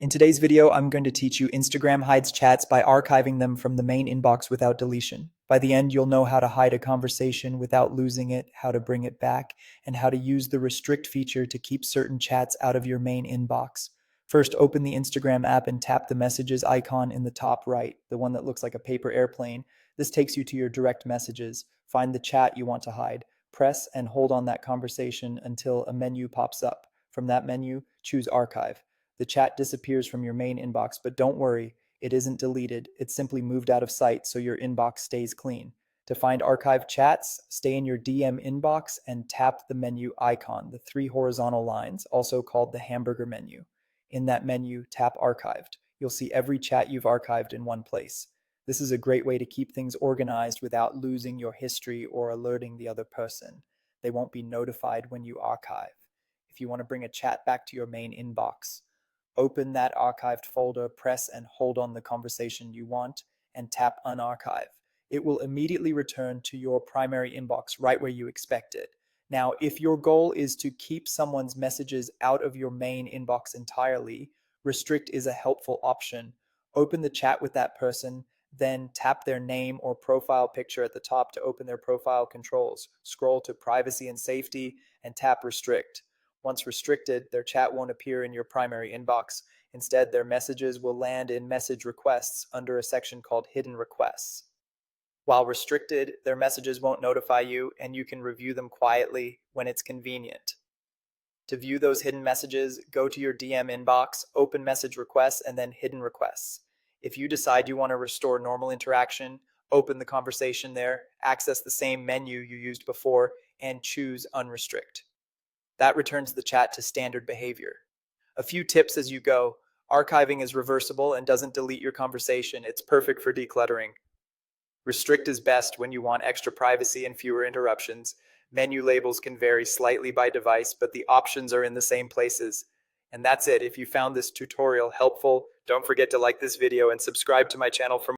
In today's video, I'm going to teach you Instagram hides chats by archiving them from the main inbox without deletion. By the end, you'll know how to hide a conversation without losing it, how to bring it back, and how to use the restrict feature to keep certain chats out of your main inbox. First, open the Instagram app and tap the messages icon in the top right, the one that looks like a paper airplane. This takes you to your direct messages. Find the chat you want to hide. Press and hold on that conversation until a menu pops up. From that menu, choose Archive. The chat disappears from your main inbox, but don't worry, it isn't deleted. It's simply moved out of sight so your inbox stays clean. To find archived chats, stay in your DM inbox and tap the menu icon, the three horizontal lines, also called the hamburger menu. In that menu, tap Archived. You'll see every chat you've archived in one place. This is a great way to keep things organized without losing your history or alerting the other person. They won't be notified when you archive. If you want to bring a chat back to your main inbox, open that archived folder, press and hold on the conversation you want, and tap Unarchive. It will immediately return to your primary inbox right where you expect it. Now, if your goal is to keep someone's messages out of your main inbox entirely, Restrict is a helpful option. Open the chat with that person, then tap their name or profile picture at the top to open their profile controls. Scroll to Privacy and Safety and tap Restrict. Once restricted, their chat won't appear in your primary inbox. Instead, their messages will land in Message Requests under a section called Hidden Requests. While restricted, their messages won't notify you, and you can review them quietly when it's convenient. To view those hidden messages, go to your DM inbox, open Message Requests, and then Hidden Requests. If you decide you want to restore normal interaction, open the conversation there, access the same menu you used before, and choose Unrestrict. That returns the chat to standard behavior. A few tips as you go. Archiving is reversible and doesn't delete your conversation. It's perfect for decluttering. Restrict is best when you want extra privacy and fewer interruptions. Menu labels can vary slightly by device, but the options are in the same places. And that's it. If you found this tutorial helpful, don't forget to like this video and subscribe to my channel for more.